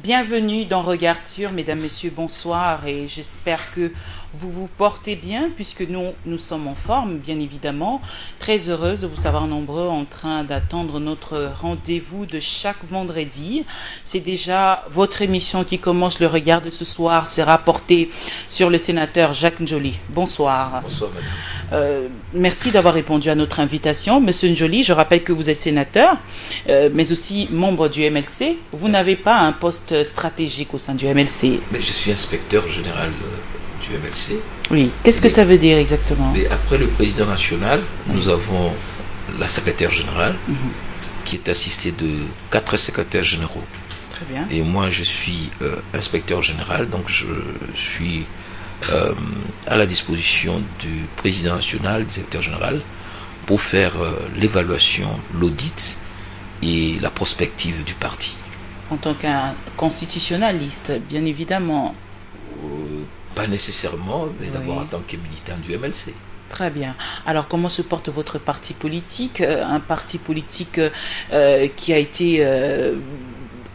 Bienvenue dans Regard Sur, mesdames, messieurs, bonsoir et j'espère que vous vous portez bien puisque nous sommes en forme, bien évidemment. Très heureuse de vous savoir nombreux en train d'attendre notre rendez-vous de chaque vendredi. C'est déjà votre émission qui commence. Le regard de ce soir sera porté sur le sénateur Jacques Njoli. Bonsoir. Bonsoir, madame. Merci d'avoir répondu à notre invitation. Monsieur Njoli, je rappelle que vous êtes sénateur, mais aussi membre du MLC. Vous n'avez pas un poste stratégique au sein du MLC. Mais je suis inspecteur général du MLC. Oui, qu'est-ce que ça veut dire exactement? Mais après le président national, nous avons la secrétaire générale qui est assistée de 4 secrétaires généraux. Très bien. Et moi, je suis inspecteur général, donc je suis à la disposition du président national, du secrétaire général, pour faire l'évaluation, l'audit et la prospective du parti. En tant qu'un constitutionnaliste, bien évidemment. Pas nécessairement, mais d'abord en tant que militant du MLC. Très bien. Alors, comment se porte votre parti politique? Un parti politique qui a été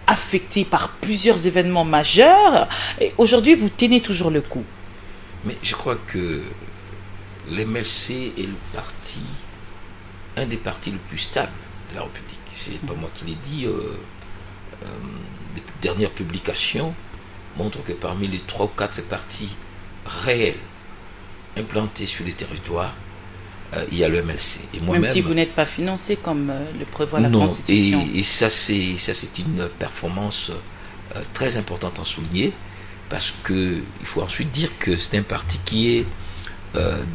affecté par plusieurs événements majeurs. Aujourd'hui, vous tenez toujours le coup. Mais je crois que l'MLC est le parti, un des partis les plus stables de la République. C'est pas moi qui l'ai dit. Les dernières publications montrent que parmi les 3 ou 4 partis réels implantés sur les territoires, il y a le MLC. Et même si vous n'êtes pas financé comme le prévoit la Constitution. Et ça c'est une performance très importante à souligner, parce qu'il faut ensuite dire que c'est un parti qui est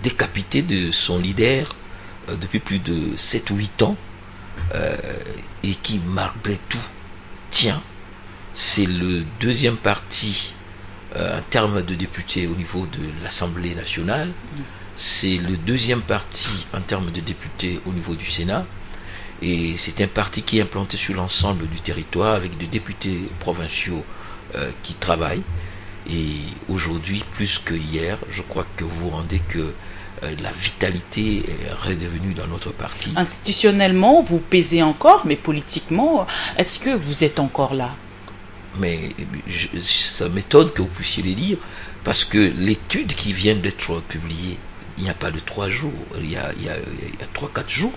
décapité de son leader depuis plus de 7 ou 8 ans et qui malgré tout tient. C'est le deuxième parti en termes de députés au niveau de l'Assemblée nationale. C'est le deuxième parti en termes de députés au niveau du Sénat. Et c'est un parti qui est implanté sur l'ensemble du territoire avec des députés provinciaux qui travaillent. Et aujourd'hui, plus que hier, je crois que vous vous rendez que la vitalité est redevenue dans notre parti. Institutionnellement, vous pesez encore, mais politiquement, est-ce que vous êtes encore là? Mais ça m'étonne que vous puissiez le dire, parce que l'étude qui vient d'être publiée, il n'y a pas de 3 jours, il y a 3-4 jours,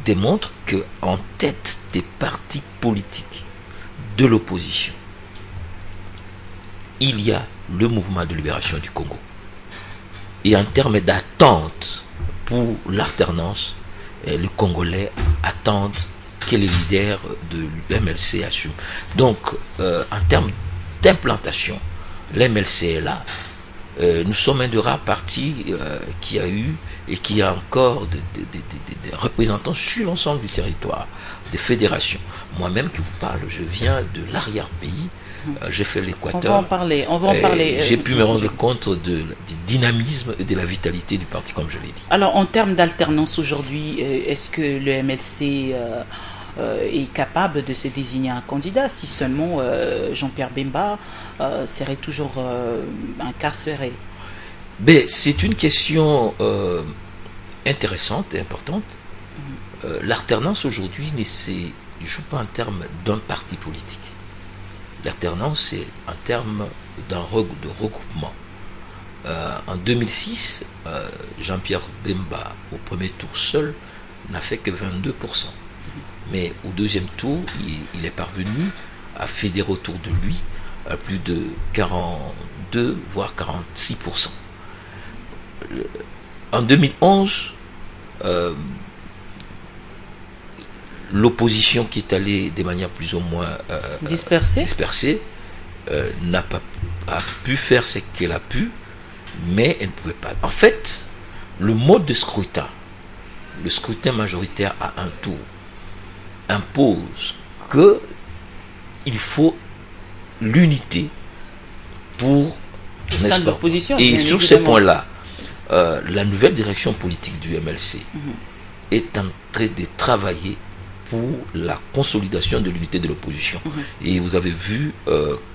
démontre qu'en tête des partis politiques de l'opposition, il y a le mouvement de libération du Congo. Et en termes d'attente pour l'alternance, les Congolais attendent que les leaders de l'MLC assument. Donc, en termes d'implantation, l'MLC est là. Nous sommes un des rares partis qui a eu et qui a encore des représentants sur l'ensemble du territoire, des fédérations. Moi-même qui vous parle, je viens de l'arrière-pays. J'ai fait l'Équateur. On va en parler. J'ai pu me rendre compte du dynamisme et de la vitalité du parti, comme je l'ai dit. Alors, en termes d'alternance aujourd'hui, est-ce que le MLC est capable de se désigner un candidat si seulement Jean-Pierre Bemba serait toujours incarcéré? C'est une question intéressante et importante. L'alternance aujourd'hui ne joue pas en termes d'un parti politique. L'alternance, c'est en termes de regroupement. En 2006, Jean-Pierre Bemba, au premier tour seul, n'a fait que 22%. Mais au deuxième tour, il est parvenu à fédérer autour de lui à plus de 42, voire 46%. En 2011, l'opposition qui est allée de manière plus ou moins dispersée n'a pas pu faire ce qu'elle a pu, mais elle ne pouvait pas. En fait, le mode de scrutin, le scrutin majoritaire à un tour, impose qu'il faut l'unité pour, n'est-ce pas? Et sur ces points-là, la nouvelle direction politique du MLC est en train de travailler pour la consolidation de l'unité de l'opposition. Et vous avez vu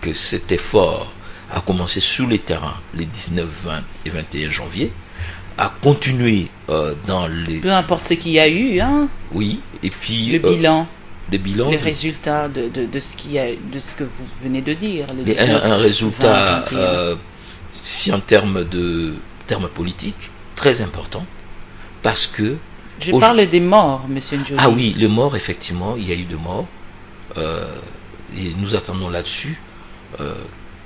que cet effort a commencé sur les terrains les 19, 20 et 21 janvier, a continué dans les... Peu importe ce qu'il y a eu, hein. Oui, et puis... Le bilan. le bilan. Les résultats de ce que vous venez de dire. Un résultat, 20, si en termes politiques, très important, parce que... Je parle des morts, monsieur Njoli. Ah oui, les morts, effectivement, il y a eu de morts. Et nous attendons là-dessus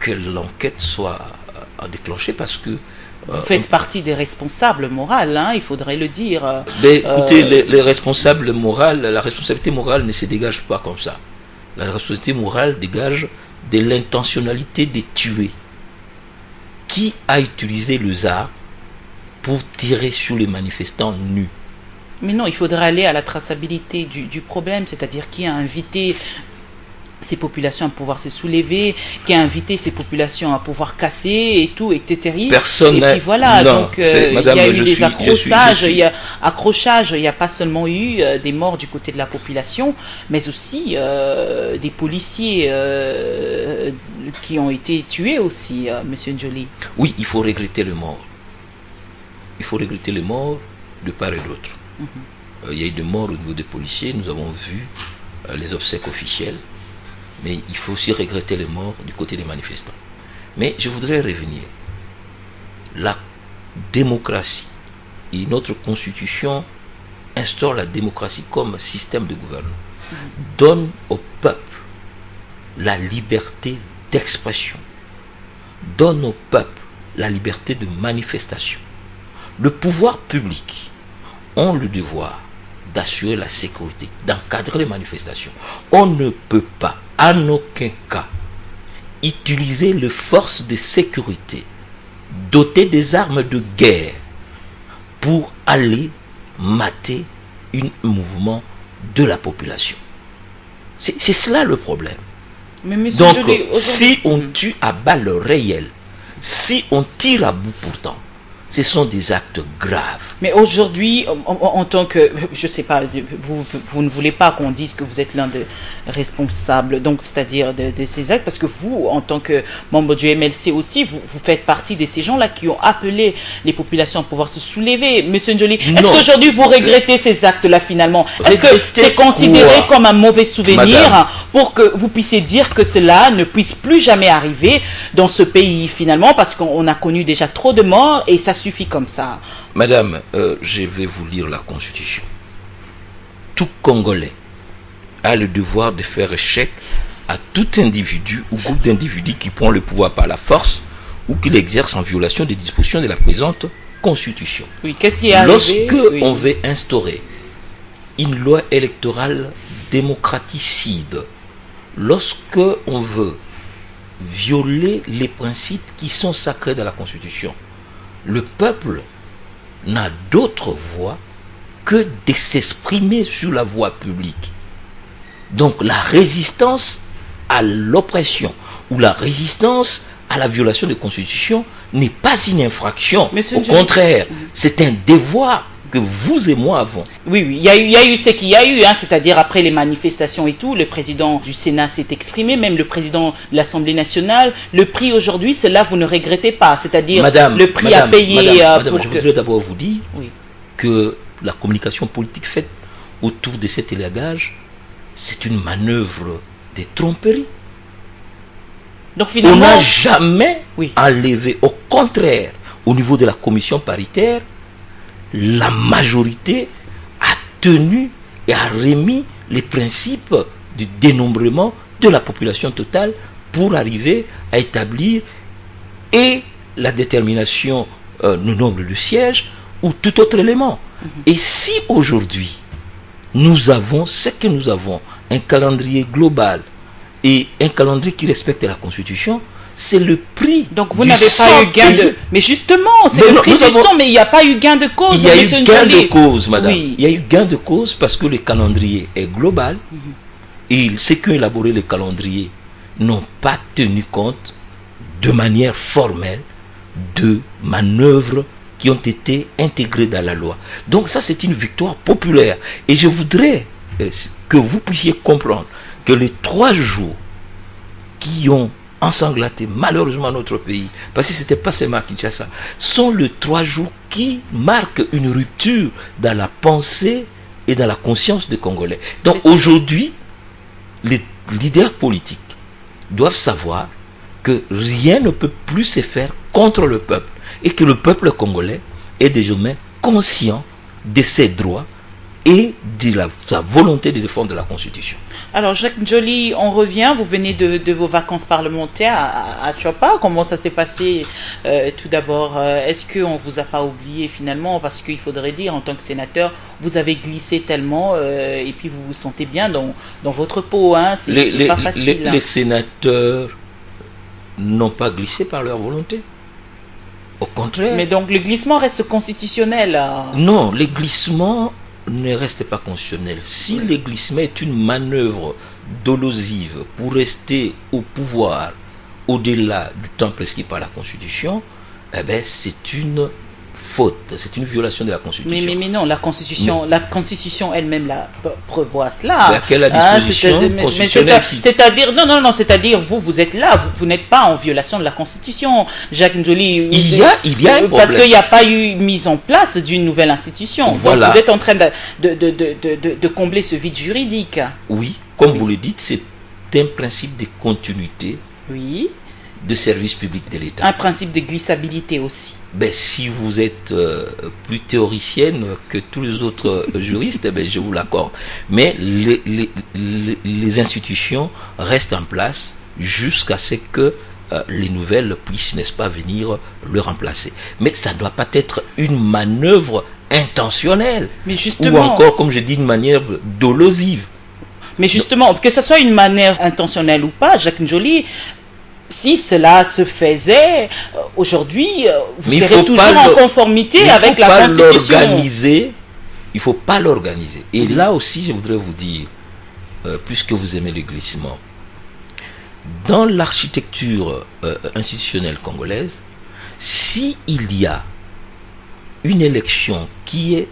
que l'enquête soit déclenchée, parce que... Vous faites partie des responsables moraux, hein, il faudrait le dire. Mais écoutez, les responsables moraux, la responsabilité morale ne se dégage pas comme ça. La responsabilité morale dégage de l'intentionnalité de tuer. Qui a utilisé le ZAR pour tirer sur les manifestants nus? Mais non, il faudrait aller à la traçabilité du problème, c'est-à-dire qui a invité ces populations à pouvoir se soulever, qui a invité ces populations à pouvoir casser et tout, était terrible. Personne et puis voilà, non, donc il y a eu des accrochages, il n'y a pas seulement eu des morts du côté de la population, mais aussi des policiers qui ont été tués aussi, monsieur Njoli. Oui, il faut regretter les morts. Il faut regretter les morts de part et d'autre. Il y a eu des morts au niveau des policiers, nous avons vu les obsèques officielles. Mais il faut aussi regretter les morts du côté des manifestants. Mais je voudrais revenir. La démocratie et notre constitution instaure la démocratie comme système de gouvernement. Donne au peuple la liberté d'expression. Donne au peuple la liberté de manifestation. Le pouvoir public a le devoir d'assurer la sécurité, d'encadrer les manifestations. On ne peut pas, en aucun cas, utiliser les forces de sécurité dotées des armes de guerre pour aller mater un mouvement de la population. C'est cela le problème. Mais donc, si on tue à balles réelles, si on tire à bout portant, ce sont des actes graves. Mais aujourd'hui, en tant que, je sais pas, vous ne voulez pas qu'on dise que vous êtes l'un des responsables, donc c'est-à-dire de ces actes, parce que vous, en tant que membre du MLC aussi, vous faites partie de ces gens-là qui ont appelé les populations à pouvoir se soulever. Monsieur Njoli, est-ce qu'aujourd'hui vous regrettez ces actes-là finalement? Est-ce que c'est considéré comme un mauvais souvenir pour que vous puissiez dire que cela ne puisse plus jamais arriver dans ce pays finalement, parce qu'on a connu déjà trop de morts et ça suffit comme ça? Madame, je vais vous lire la Constitution. Tout Congolais a le devoir de faire échec à tout individu ou groupe d'individus qui prend le pouvoir par la force ou qui l'exerce en violation des dispositions de la présente Constitution. Oui, qu'est-ce qui est arrivé? Lorsque on veut instaurer une loi électorale démocraticide, lorsque on veut violer les principes qui sont sacrés dans la Constitution, le peuple n'a d'autre voie que de s'exprimer sur la voie publique. Donc la résistance à l'oppression ou la résistance à la violation de la Constitution n'est pas une infraction. Au contraire, c'est un devoir que vous et moi avons. Oui, il y a eu ce qu'il y a eu, hein, c'est-à-dire après les manifestations et tout, le président du Sénat s'est exprimé, même le président de l'Assemblée nationale. Le prix aujourd'hui, cela vous ne regrettez pas, c'est-à-dire le prix à payer. Madame, je voudrais d'abord vous dire que la communication politique faite autour de cet élagage, c'est une manœuvre de tromperie. Donc finalement, on n'a jamais enlevé, au contraire, au niveau de la commission paritaire, la majorité a tenu et a remis les principes du dénombrement de la population totale pour arriver à établir et la détermination du nombre de sièges ou tout autre élément. Et si aujourd'hui nous avons ce que nous avons, un calendrier global et un calendrier qui respecte la Constitution, c'est le prix. Donc vous n'avez pas eu gain de... Mais justement, c'est le prix du sang, mais il n'y a pas eu gain de cause. Il y a eu gain de cause, madame. Oui. Il y a eu gain de cause parce que le calendrier est global et ceux qui ont élaboré le calendrier n'ont pas tenu compte de manière formelle de manœuvres qui ont été intégrées dans la loi. Donc ça, c'est une victoire populaire. Et je voudrais que vous puissiez comprendre que les 3 jours qui ont ensanglanté malheureusement notre pays, parce que ce n'était pas seulement Kinshasa, sont les 3 jours qui marquent une rupture dans la pensée et dans la conscience des Congolais. Donc aujourd'hui, les leaders politiques doivent savoir que rien ne peut plus se faire contre le peuple et que le peuple congolais est désormais conscient de ses droits et de sa volonté de défendre la Constitution. Alors, Jacques Njoli, on revient. Vous venez de vos vacances parlementaires à Tchouapa. Comment ça s'est passé tout d'abord? Est-ce qu'on ne vous a pas oublié finalement? Parce qu'il faudrait dire, en tant que sénateur, vous avez glissé tellement et puis vous vous sentez bien dans votre peau. Hein? C'est pas facile. Les sénateurs n'ont pas glissé par leur volonté. Au contraire. Mais donc, le glissement reste constitutionnel. Non, le glissement ne reste pas constitutionnel. Si le glissement est une manœuvre dolosive pour rester au pouvoir au-delà du temps prescrit par la Constitution, eh ben c'est une faute, c'est une violation de la Constitution. Mais non, la Constitution elle-même prévoit cela. Mais quelle disposition constitutionnelle c'est-à-dire, non, c'est-à-dire vous êtes là, vous n'êtes pas en violation de la Constitution, Jacques Njoli. Il y a un problème. Parce qu'il n'y a pas eu mise en place d'une nouvelle institution. Voilà. Donc vous êtes en train de combler ce vide juridique. Oui, comme vous le dites, c'est un principe de continuité. Oui. De service public de l'État. Un principe de glissabilité aussi. Ben, si vous êtes plus théoricienne que tous les autres juristes, ben, je vous l'accorde. Mais les institutions restent en place jusqu'à ce que les nouvelles puissent, n'est-ce pas, venir le remplacer. Mais ça ne doit pas être une manœuvre intentionnelle. Mais justement, ou encore, comme je dis, une manœuvre dolosive. Mais justement, que ce soit une manière intentionnelle ou pas, Jacques Njoli, si cela se faisait, aujourd'hui, vous serez toujours en conformité avec la Constitution. Il ne faut pas l'organiser. Et là aussi, je voudrais vous dire, puisque vous aimez le glissement, dans l'architecture institutionnelle congolaise, s'il y a une élection qui est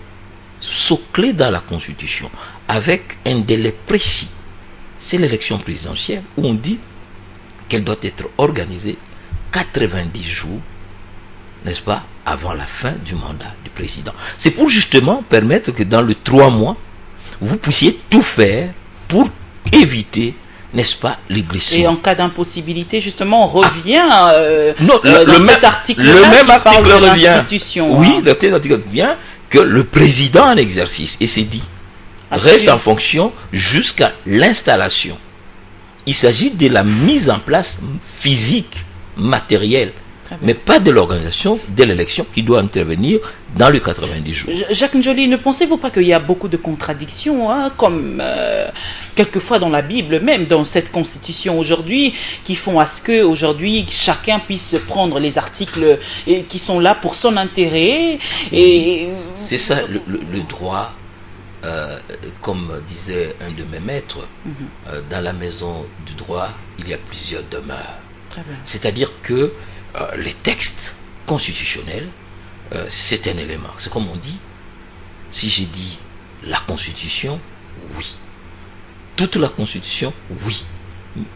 soclée dans la Constitution, avec un délai précis, c'est l'élection présidentielle, où on dit qu'elle doit être organisée 90 jours, n'est-ce pas, avant la fin du mandat du président. C'est pour justement permettre que dans les 3 mois, vous puissiez tout faire pour éviter, n'est-ce pas, les glissements. Et en cas d'impossibilité, justement, on revient non, cet article le même article revient. Oui, hein. le même article revient que le président en exercice, et c'est dit, reste en fonction jusqu'à l'installation. Il s'agit de la mise en place physique, matérielle, mais pas de l'organisation de l'élection qui doit intervenir dans les 90 jours. Jacques Njoli, ne pensez-vous pas qu'il y a beaucoup de contradictions, hein, comme quelquefois dans la Bible, même dans cette constitution aujourd'hui, qui font à ce que aujourd'hui chacun puisse prendre les articles qui sont là pour son intérêt. Et c'est ça le droit. Comme disait un de mes maîtres, dans la maison du droit, il y a plusieurs demeures. C'est-à-dire que les textes constitutionnels, c'est un élément. C'est comme on dit, si j'ai dit la Constitution, oui. Toute la Constitution, oui.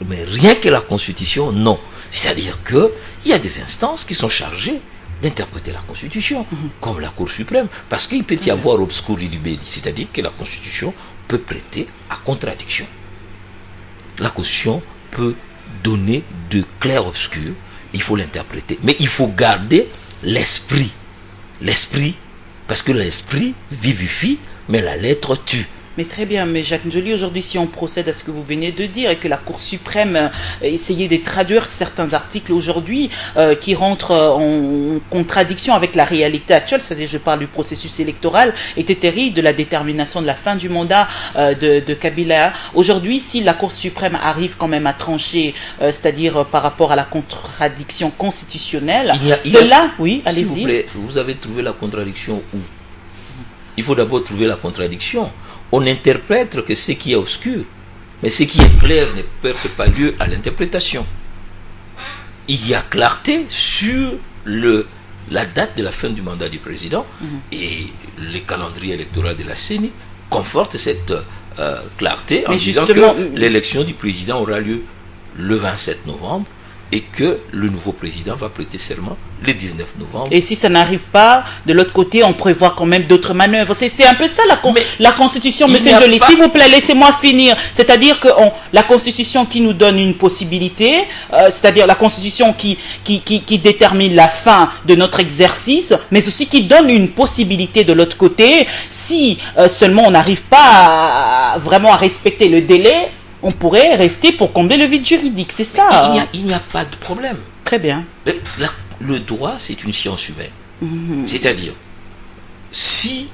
Mais rien que la Constitution, non. C'est-à-dire qu'il y a des instances qui sont chargées d'interpréter la Constitution, comme la Cour suprême, parce qu'il peut y avoir obscuri libelli, c'est-à-dire que la Constitution peut prêter à contradiction. La Constitution peut donner de clair-obscur, il faut l'interpréter, mais il faut garder l'esprit. L'esprit, parce que l'esprit vivifie, mais la lettre tue. Mais très bien, mais Jacques Njoli, aujourd'hui, si on procède à ce que vous venez de dire et que la Cour suprême essayait de traduire certains articles aujourd'hui qui rentrent en contradiction avec la réalité actuelle, c'est-à-dire je parle du processus électoral, était terrible, de la détermination de la fin du mandat de Kabila. Aujourd'hui, si la Cour suprême arrive quand même à trancher, c'est-à-dire par rapport à la contradiction constitutionnelle, oui, allez-y. S'il vous plaît, vous avez trouvé la contradiction où? Il faut d'abord trouver la contradiction. On n'interprète que ce qui est obscur, mais ce qui est clair ne porte pas lieu à l'interprétation. Il y a clarté sur la date de la fin du mandat du président et le calendrier électoral de la CENI conforte cette clarté en disant que l'élection du président aura lieu le 27 novembre et que le nouveau président va prêter serment le 19 novembre. Et si ça n'arrive pas, de l'autre côté, on prévoit quand même d'autres manœuvres. C'est un peu ça la Constitution, monsieur Joly. S'il vous plaît, laissez-moi finir. C'est-à-dire que la Constitution qui nous donne une possibilité, c'est-à-dire la Constitution qui détermine la fin de notre exercice, mais aussi qui donne une possibilité de l'autre côté, si seulement on n'arrive pas vraiment à respecter le délai, on pourrait rester pour combler le vide juridique, c'est ça. Il n'y a pas de problème. Très bien. Le droit, c'est une science humaine. C'est-à-dire, si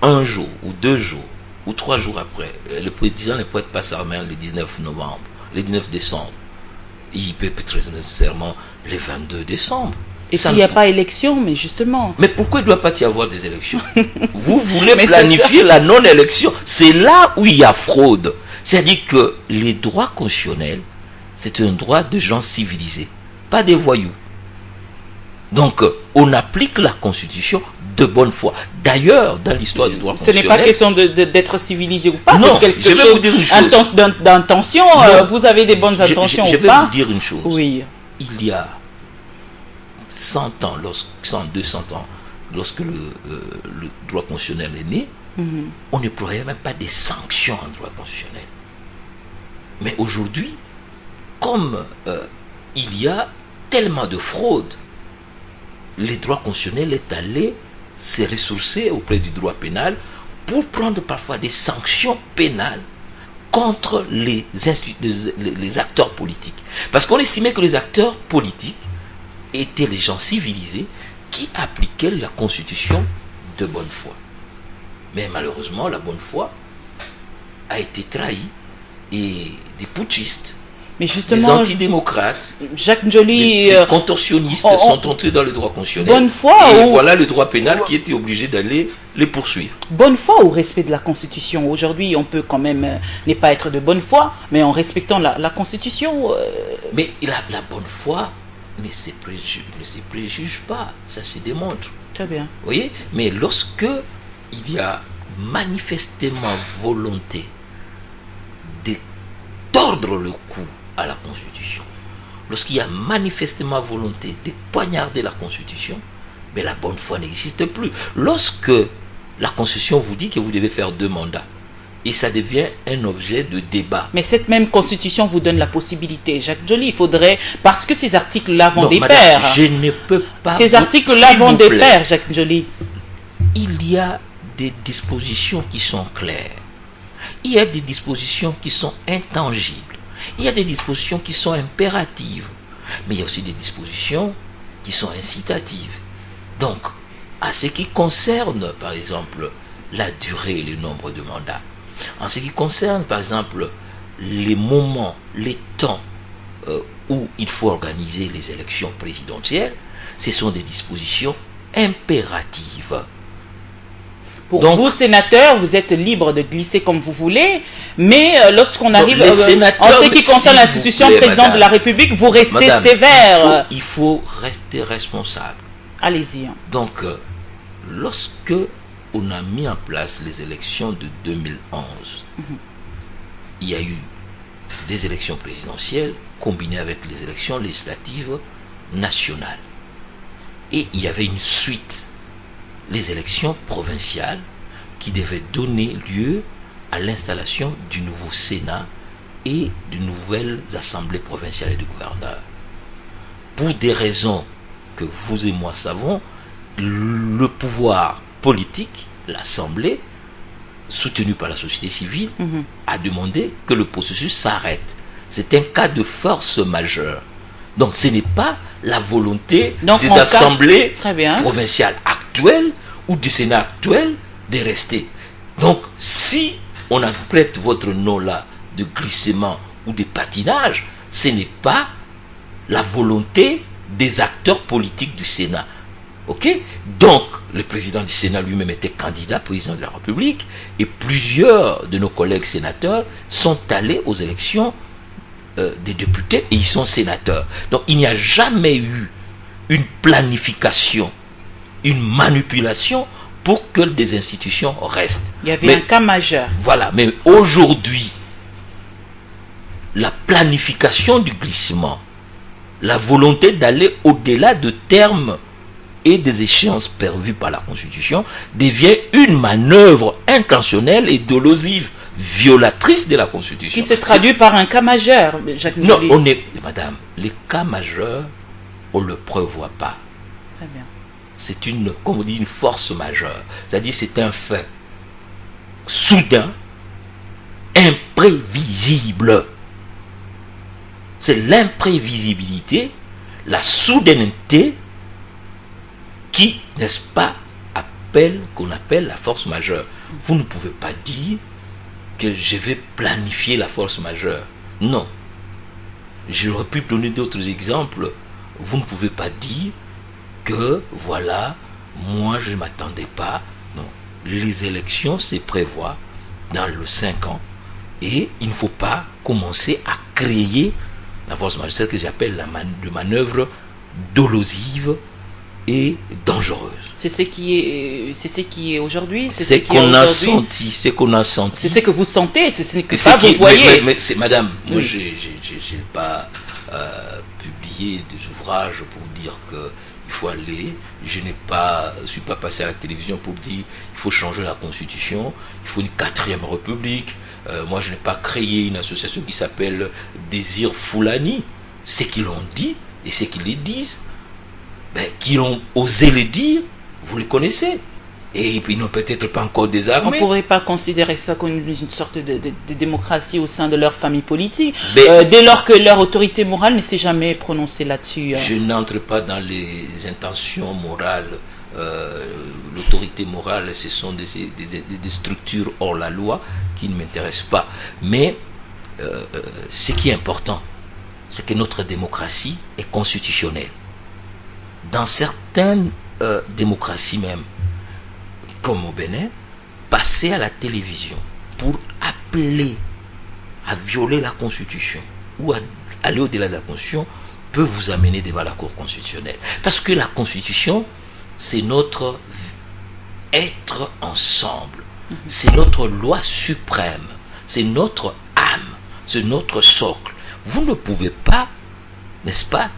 un jour, ou 2 jours, ou 3 jours après, le président ne prête pas serment le 19 novembre, le 19 décembre, il peut très nécessairement le 22 décembre. Et s'il n'y a pas élection, mais justement. Mais pourquoi il ne doit pas y avoir des élections? Vous voulez planifier la non-élection. C'est là où il y a fraude. C'est-à-dire que les droits constitutionnels, c'est un droit de gens civilisés, pas des voyous. Donc, on applique la Constitution de bonne foi. D'ailleurs, dans l'histoire du droit constitutionnel... Ce n'est pas question d'être civilisé ou pas. Non, je vais vous dire une chose. D'intention, vous avez des bonnes intentions ou pas. Je vais vous dire une chose. Oui. Il y a 100 ans, 200 ans, lorsque le droit constitutionnel est né, on ne prévoyait même pas des sanctions en droit constitutionnel. Mais aujourd'hui, comme il y a tellement de fraude, le droit constitutionnel est allé se ressourcer auprès du droit pénal pour prendre parfois des sanctions pénales contre les acteurs politiques. Parce qu'on estimait que les acteurs politiques étaient les gens civilisés qui appliquaient la Constitution de bonne foi. Mais malheureusement, la bonne foi a été trahie et des putschistes, mais justement, des antidémocrates, Jacques Joly, des contorsionnistes sont entrés dans le droit constitutionnel. Bonne foi et voilà le droit pénal qui était obligé d'aller les poursuivre. Bonne foi ou respect de la Constitution? Aujourd'hui, on peut quand même ne pas être de bonne foi, mais en respectant la Constitution. Mais la bonne foi ne se préjuge pas, ça se démontre. Très bien. Vous voyez? Mais lorsque il y a manifestement volonté de tordre le cou à la Constitution, lorsqu'il y a manifestement volonté de poignarder la Constitution, mais la bonne foi n'existe plus. Lorsque la Constitution vous dit que vous devez faire 2 mandats, et ça devient un objet de débat. Mais cette même Constitution vous donne la possibilité, Jacques Joly. Il faudrait, parce que ces articles-là vont des pairs. Je ne peux pas. Ces articles-là vont des pairs, Jacques Joly. Il y a des dispositions qui sont claires. Il y a des dispositions qui sont intangibles. Il y a des dispositions qui sont impératives. Mais il y a aussi des dispositions qui sont incitatives. Donc, à ce qui concerne, par exemple, la durée et le nombre de mandats, en ce qui concerne, par exemple, les moments, les temps où il faut organiser les élections présidentielles, ce sont des dispositions impératives. Donc, vous, sénateurs, vous êtes libre de glisser comme vous voulez, mais lorsqu'on arrive en ce qui concerne l'institution président de la République, vous restez sévère. Il faut rester responsable. Allez-y. Donc, lorsque on a mis en place les élections de 2011, il y a eu des élections présidentielles combinées avec les élections législatives nationales. Et il y avait une suite, les élections provinciales, qui devaient donner lieu à l'installation du nouveau Sénat et de nouvelles assemblées provinciales et de gouverneurs. Pour des raisons que vous et moi savons, le pouvoir politique, l'Assemblée, soutenue par la société civile, a demandé que le processus s'arrête. C'est un cas de force majeure. Donc ce n'est pas la volonté des assemblées provinciales actuelles ou du Sénat actuel de rester. Donc si on apprête votre nom là de glissement ou de patinage, ce n'est pas la volonté des acteurs politiques du Sénat. Ok? Donc, le président du Sénat lui-même était candidat président de la République et plusieurs de nos collègues sénateurs sont allés aux élections des députés et ils sont sénateurs. Donc, il n'y a jamais eu une planification, une manipulation pour que des institutions restent. Il y avait un cas majeur. Voilà, mais aujourd'hui, la planification du glissement la volonté d'aller au-delà de termes et des échéances prévues par la Constitution devient une manœuvre intentionnelle et dolosive, violatrice de la Constitution. Qui se traduit par un cas majeur, Jacques Njoli. Non, madame, les cas majeurs, on ne le prévoit pas. Très bien. C'est comme on dit, une force majeure. C'est-à-dire c'est un fait soudain, imprévisible. C'est l'imprévisibilité, la soudaineté qui, n'est-ce pas, qu'on appelle la force majeure. Vous ne pouvez pas dire que je vais planifier la force majeure. Non. J'aurais pu donner d'autres exemples. Vous ne pouvez pas dire que, voilà, moi je ne m'attendais pas. Non. Les élections, c'est prévoir dans le 5 ans. Et il ne faut pas commencer à créer la force majeure. C'est ce que j'appelle la manœuvre dolosive et dangereuse. C'est ce qui est aujourd'hui. C'est ce qu'on a senti. C'est qu'on a senti. C'est ce que vous sentez. C'est ce que ça vous voyez. Mais c'est, madame, moi j'ai pas publié des ouvrages pour dire que il faut aller. Je suis pas passé à la télévision pour dire il faut changer la Constitution. Il faut une 4e République. Moi je n'ai pas créé une association qui s'appelle Désir Foulani. C'est qu'ils l'ont dit et c'est qu'ils les disent. Qui ont osé le dire, vous le connaissez. Et puis ils n'ont peut-être pas encore désarmé. On ne pourrait pas considérer ça comme une sorte de démocratie au sein de leur famille politique, dès lors que leur autorité morale ne s'est jamais prononcée là-dessus. Je n'entre pas dans les intentions morales. L'autorité morale, ce sont des structures hors la loi qui ne m'intéressent pas. Mais ce qui est important, c'est que notre démocratie est constitutionnelle. Dans certaines démocraties même, comme au Bénin, passer à la télévision pour appeler à violer la Constitution ou à aller au-delà de la Constitution peut vous amener devant la Cour constitutionnelle. Parce que la Constitution, c'est notre être ensemble. C'est notre loi suprême. C'est notre âme. C'est notre socle. Vous ne pouvez pas, n'est-ce pas,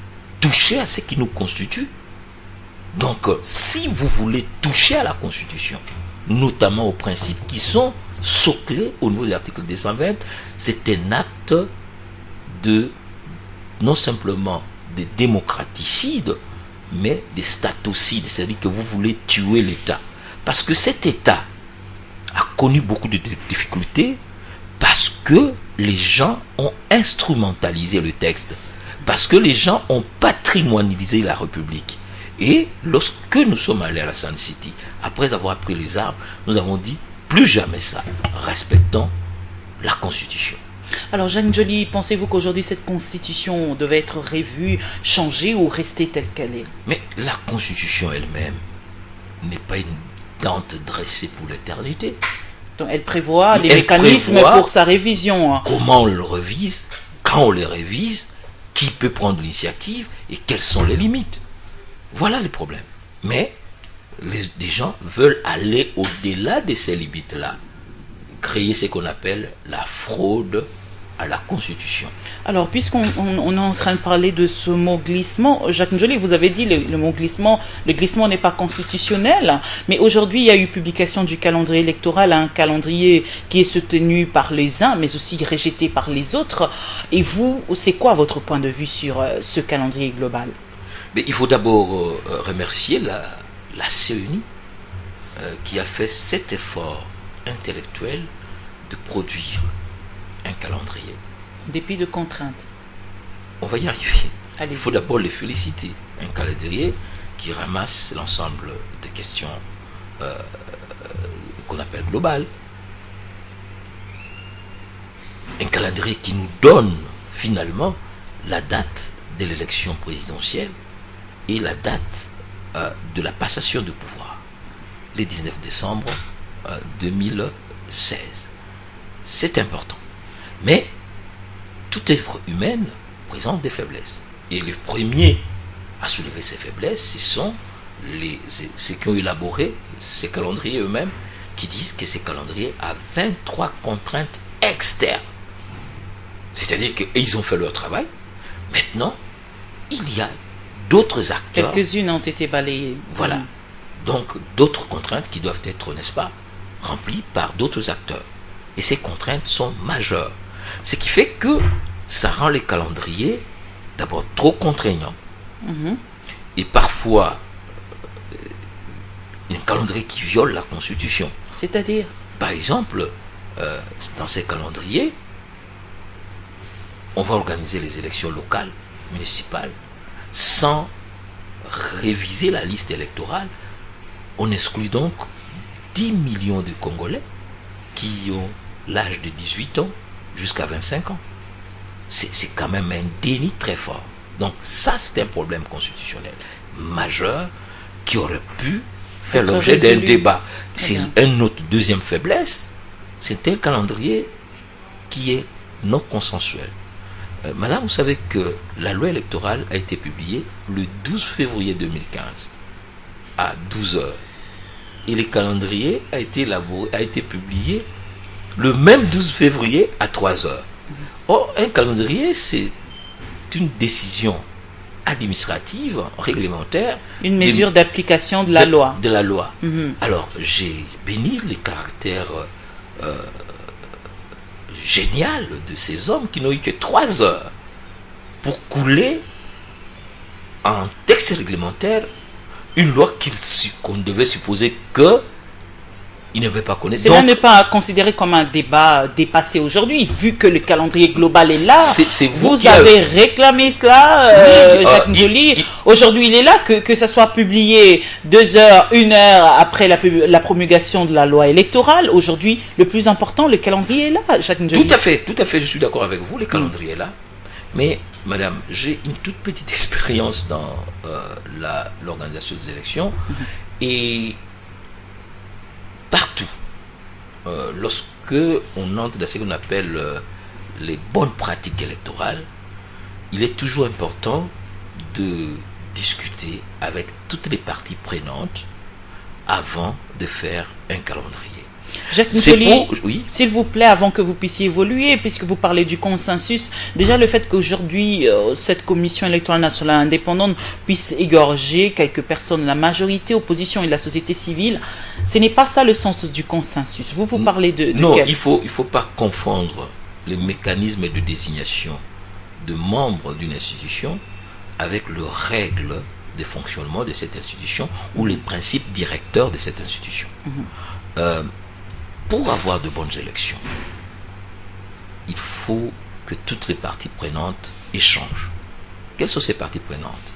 toucher à ce qui nous constitue. Donc, si vous voulez toucher à la Constitution, notamment aux principes qui sont soclés au niveau de l'article 220, c'est un acte de, non simplement des démocraticides, mais des statocides, c'est-à-dire que vous voulez tuer l'État. Parce que cet État a connu beaucoup de difficultés parce que les gens ont instrumentalisé le texte, parce que les gens ont patrimonialisé la République. Et lorsque nous sommes allés à la Sun City, après avoir pris les armes, nous avons dit plus jamais ça, respectons la Constitution. Alors Jacques Njoli, pensez-vous qu'aujourd'hui cette Constitution devait être revue, changée ou rester telle qu'elle est? Mais la Constitution elle-même n'est pas une plante dressée pour l'éternité. Donc elle prévoit les mécanismes pour sa révision. Comment on le révise, quand on les révise, qui peut prendre l'initiative et quelles sont les limites. Voilà le problème. Mais des gens veulent aller au-delà de ces limites-là, créer ce qu'on appelle la fraude à la Constitution. Alors, puisqu'on est en train de parler de ce mot glissement, Jacques Njoli, vous avez dit le mot glissement, le glissement n'est pas constitutionnel, mais aujourd'hui, il y a eu publication du calendrier électoral, un calendrier qui est soutenu par les uns, mais aussi rejeté par les autres. Et vous, c'est quoi votre point de vue sur ce calendrier global? Mais il faut d'abord remercier la CENI qui a fait cet effort intellectuel de produire un calendrier. Dépit de contraintes. On va y arriver. Il faut d'abord les féliciter. Un calendrier qui ramasse l'ensemble des questions qu'on appelle globales. Un calendrier qui nous donne finalement la date de l'élection présidentielle et la date de la passation de pouvoir, le 19 décembre 2016. C'est important. Mais toute œuvre humaine présente des faiblesses. Et les premiers à soulever ces faiblesses, ce sont ceux qui ont élaboré ces calendriers eux-mêmes, qui disent que ces calendriers a 23 contraintes externes. C'est-à-dire qu'ils ont fait leur travail. Maintenant, il y a d'autres acteurs. Quelques-unes ont été balayées. Voilà. Donc, d'autres contraintes qui doivent être, n'est-ce pas, remplies par d'autres acteurs. Et ces contraintes sont majeures. Ce qui fait que ça rend les calendriers d'abord trop contraignants. Et parfois, un calendrier qui viole la Constitution. C'est-à-dire? Par exemple, dans ces calendriers, on va organiser les élections locales, municipales, sans réviser la liste électorale. On exclut donc 10 millions de Congolais qui ont l'âge de 18 ans jusqu'à 25 ans. C'est quand même un déni très fort. Donc ça, c'est un problème constitutionnel majeur qui aurait pu faire l'objet d'un débat. C'est une autre deuxième faiblesse, c'est un calendrier qui est non consensuel. Madame, vous savez que la loi électorale a été publiée le 12 février 2015 à 12 heures. Et le calendrier a été publié le même 12 février à 3 heures. Or, un calendrier, c'est une décision administrative, réglementaire. Une mesure d'application de la loi. De la loi. Alors, j'ai béni les caractères génial de ces hommes qui n'ont eu que 3 heures pour couler en texte réglementaire une loi qu'on devait supposer que il ne veut pas connaître. Cela n'est pas considéré comme un débat dépassé aujourd'hui, vu que le calendrier global est là. Vous avez réclamé cela, Jacques Njoli. Aujourd'hui, il est là, que ça soit publié 2 heures, 1 heure après la promulgation de la loi électorale. Aujourd'hui, le plus important, le calendrier est là, Jacques Njoli. Tout à fait, je suis d'accord avec vous, le calendrier est là. Mais, madame, j'ai une toute petite expérience dans l'organisation des élections. Et partout, lorsque on entre dans ce qu'on appelle les bonnes pratiques électorales, il est toujours important de discuter avec toutes les parties prenantes avant de faire un calendrier. Jacques Njoli, s'il vous plaît, avant que vous puissiez évoluer, puisque vous parlez du consensus, déjà le fait qu'aujourd'hui, cette commission électorale nationale indépendante puisse égorger quelques personnes, la majorité, opposition et la société civile, ce n'est pas ça le sens du consensus. Vous parlez de non, il faut pas confondre les mécanismes de désignation de membres d'une institution avec les règles de fonctionnement de cette institution ou les principes directeurs de cette institution. Pour avoir de bonnes élections, il faut que toutes les parties prenantes échangent. Quelles sont ces parties prenantes?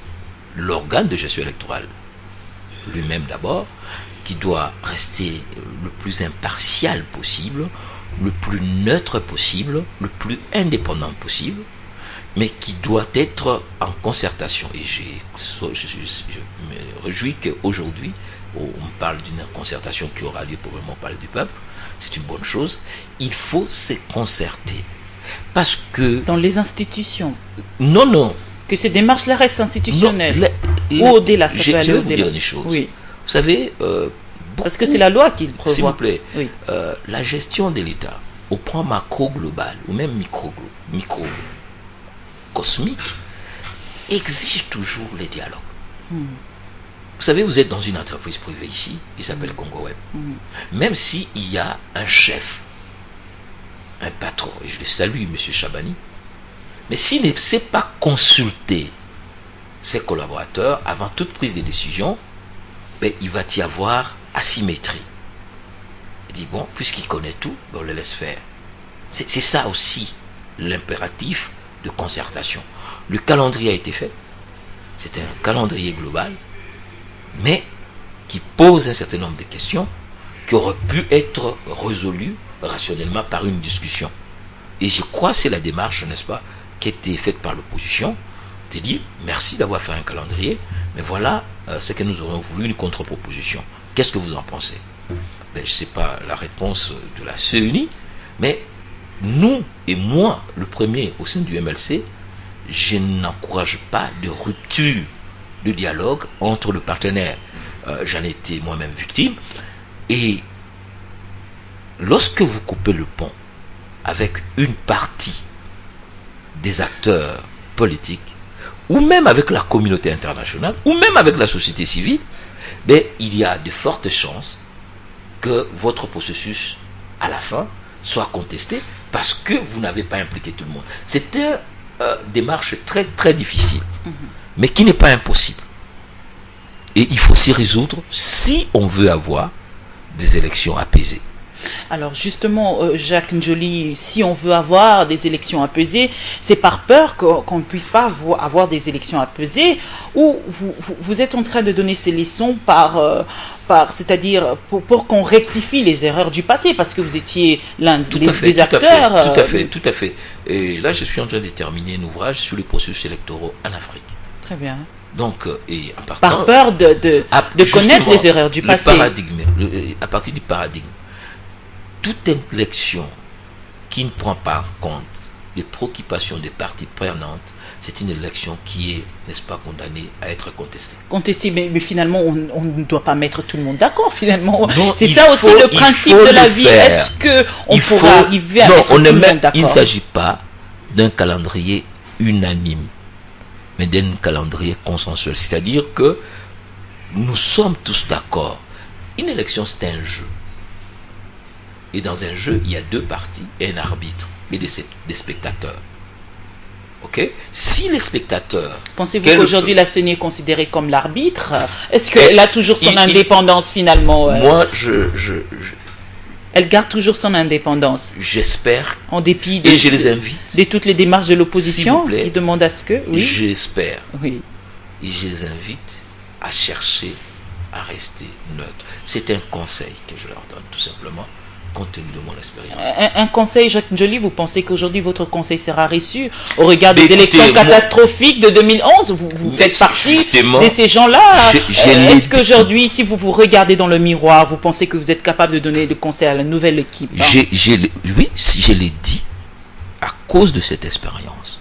L'organe de gestion électorale lui-même d'abord, qui doit rester le plus impartial possible, le plus neutre possible, le plus indépendant possible, mais qui doit être en concertation. Et je me réjouis qu'aujourd'hui, on parle d'une concertation qui aura lieu probablement par du peuple. C'est une bonne chose. Il faut se concerter. Parce que... Dans les institutions. Non. Que ces démarches-là restent institutionnelles. Ou au-delà, ça peut aller je vais au-delà. vous dire une chose. Oui. Vous savez... parce que c'est la loi qui le prévoit. S'il vous plaît, oui. La gestion de l'État, au plan macro-global, ou même micro-cosmique, exige toujours les dialogues. Vous savez, vous êtes dans une entreprise privée ici, qui s'appelle Congo Web. Même s'il y a un chef, un patron, et je le salue, M. Chabani, mais s'il ne sait pas consulter ses collaborateurs avant toute prise de décision, ben, il va y avoir asymétrie. Il dit, bon, puisqu'il connaît tout, ben, on le laisse faire. C'est ça aussi l'impératif de concertation. Le calendrier a été fait. C'est un calendrier global, mais qui pose un certain nombre de questions qui auraient pu être résolues rationnellement par une discussion. Et je crois que c'est la démarche, n'est-ce pas, qui a été faite par l'opposition. C'est dit, merci d'avoir fait un calendrier, mais voilà ce que nous aurions voulu, une contre-proposition. Qu'est-ce que vous en pensez? Ben, je ne sais pas la réponse de la CENI, mais nous, et moi, le premier au sein du MLC, je n'encourage pas de rupture de dialogue entre le partenaire. J'en étais moi-même victime. Et lorsque vous coupez le pont avec une partie des acteurs politiques, ou même avec la communauté internationale, ou même avec la société civile, ben, il y a de fortes chances que votre processus, à la fin, soit contesté parce que vous n'avez pas impliqué tout le monde. C'est une démarche très très difficile, mais qui n'est pas impossible. Et il faut s'y résoudre si on veut avoir des élections apaisées. Alors justement, Jacques Njoli, si on veut avoir des élections apaisées, c'est par peur qu'on ne puisse pas avoir des élections apaisées, ou vous êtes en train de donner ces leçons c'est-à-dire pour qu'on rectifie les erreurs du passé, parce que vous étiez l'un des acteurs. Tout à fait. Et là, je suis en train de terminer un ouvrage sur les processus électoraux en Afrique. Très bien. Donc, et en partant, par peur de connaître les erreurs du passé. À partir du paradigme. Toute élection qui ne prend pas en compte les préoccupations des parties prenantes, c'est une élection qui est, n'est-ce pas, condamnée à être contestée. Contestée, mais finalement, on ne doit pas mettre tout le monde d'accord, finalement. C'est ça aussi le principe de la vie. Est-ce qu'on pourra arriver à mettre tout le monde d'accord? Il ne s'agit pas d'un calendrier unanime, mais d'un calendrier consensuel. C'est-à-dire que nous sommes tous d'accord. Une élection, c'est un jeu. Et dans un jeu, il y a deux parties et un arbitre et des spectateurs. Ok? Si les spectateurs... Pensez-vous qu'aujourd'hui la CENI est considérée comme l'arbitre? Est-ce qu'elle a toujours son indépendance finalement? Moi, Elle garde toujours son indépendance. J'espère. En dépit et je les invite. De toutes les démarches de l'opposition qui demandent à ce que... Oui. J'espère. Oui. Et je les invite à chercher à rester neutre. C'est un conseil que je leur donne, tout simplement, compte tenu de mon expérience. Un conseil, Jacques Njoli, vous pensez qu'aujourd'hui votre conseil sera reçu au regard des élections catastrophiques de 2011? Vous faites partie de ces gens-là. Est-ce qu'aujourd'hui, si vous vous regardez dans le miroir, vous pensez que vous êtes capable de donner des conseils à la nouvelle équipe? Oui, si je l'ai dit, à cause de cette expérience.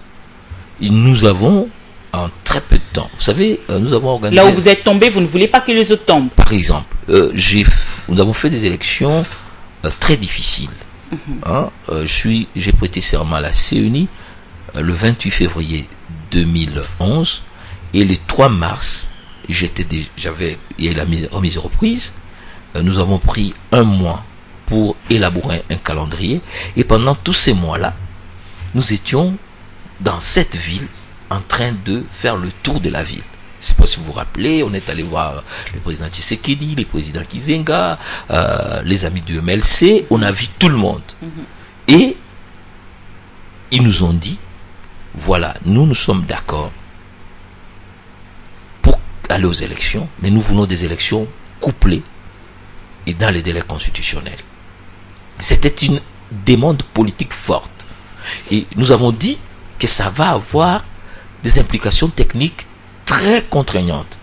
Nous avons, en très peu de temps, vous savez, nous avons organisé... Là où vous êtes tombé, vous ne voulez pas que les autres tombent. Par exemple, nous avons fait des élections très difficile. J'ai prêté serment à la CENI le 28 février 2011 et le 3 mars, il y a eu la remise et reprise. Nous avons pris un mois pour élaborer un calendrier et pendant tous ces mois-là, nous étions dans cette ville en train de faire le tour de la ville. Je ne sais pas si vous vous rappelez, on est allé voir le président Tshisekedi, le président Kizenga, les amis du MLC, on a vu tout le monde. Et ils nous ont dit, voilà, nous sommes d'accord pour aller aux élections, mais nous voulons des élections couplées et dans les délais constitutionnels. C'était une demande politique forte. Et nous avons dit que ça va avoir des implications techniques très contraignante.